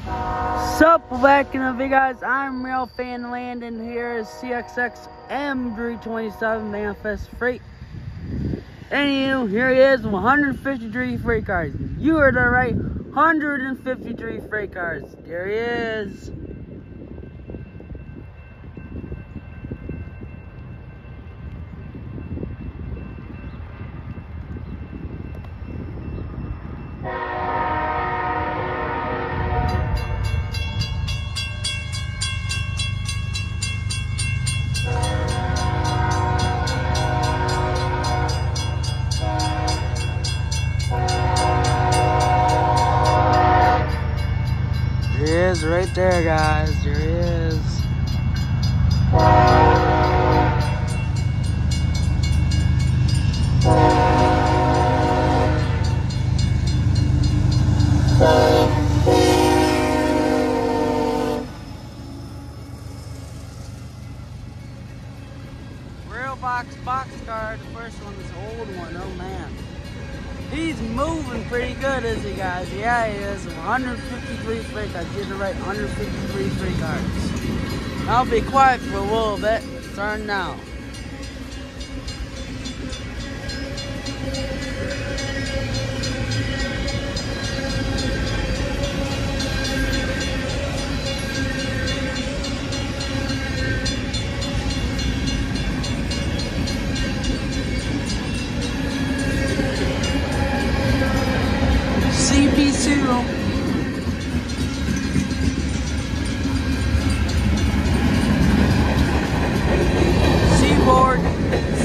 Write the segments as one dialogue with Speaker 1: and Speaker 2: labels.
Speaker 1: Sup, back in the video, guys. I'm Real Fan Landon. Here is CSX M327 Manifest Freight. And here he is, 153 freight cars. You heard that right, 153 freight cars. There he is. There he is right there, guys. There he is. Real boxcar. The first one is the old one. Oh man. He's moving pretty good, is he, guys? Yeah, he is. 153 freight cars. Get it right, 153 freight cars. I'll be quiet for a little bit. Starting now.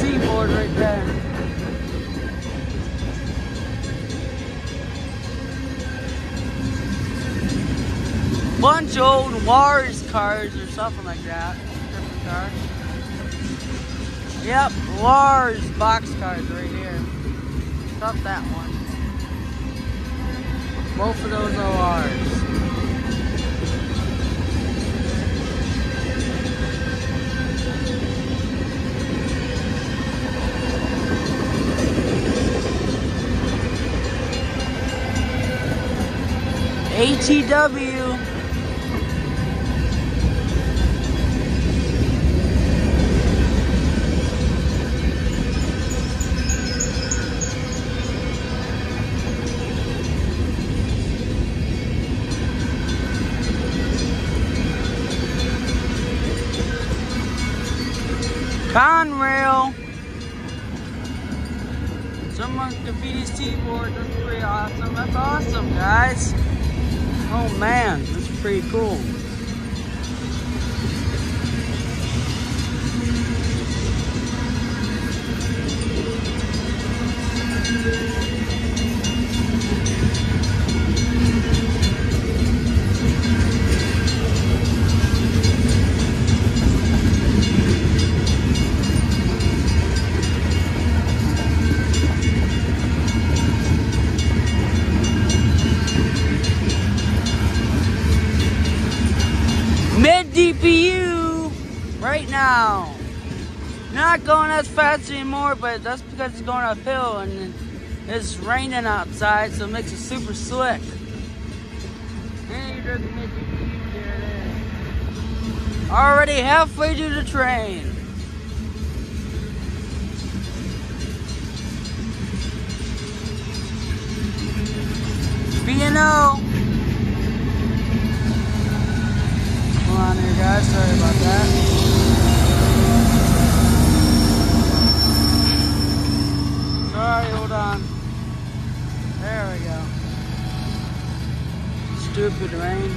Speaker 1: Seaboard right there. Bunch of old Lars cars or something like that. Different car. Yep, Lars box cars right here. Stop that one. Both of those are Lars. ATW. Conrail. Someone graffiti seaboard. That's pretty awesome. That's awesome, guys. Oh man, that's pretty cool. Mid DPU right now. Not going as fast anymore, but that's because it's going uphill and it's raining outside, so it makes it super slick. And you're the mid DPU, there it is. Already halfway to the train. B&O. On here, guys, sorry about that. Sorry, hold on. There we go. Stupid rain.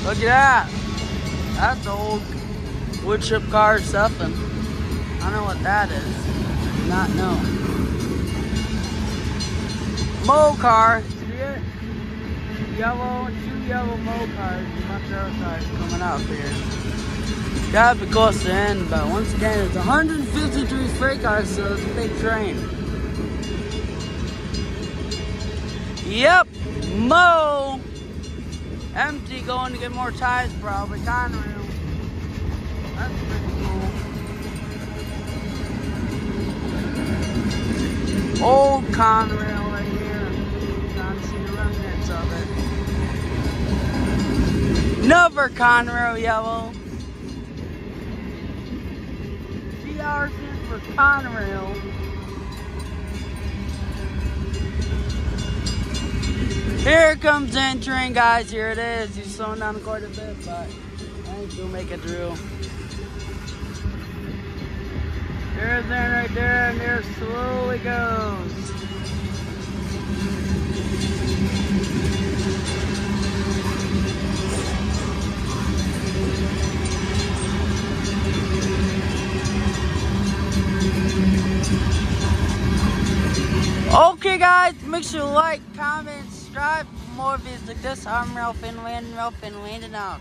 Speaker 1: Look at that. That's old wood chip car stuffing. I don't know what that is. I do not know. Mow car. See it? Yellow, 2 yellow mow cars, and a bunch of other cars coming out here. Gotta be close to the end, but once again, it's 153 freight cars, so it's a big train. Yep, mow. Empty, going to get more ties, probably. Conrail. That's pretty cool. Old Conrail right here. Never Conrail yellow. GR stands for Conrail. Here it comes entering, guys. Here it is. He's slowing down quite a bit, but I think he'll make it through. There's that right there, and there it slowly goes. Okay, guys, make sure to like, comment, subscribe for more videos like this. I'm Ralph and Landon out.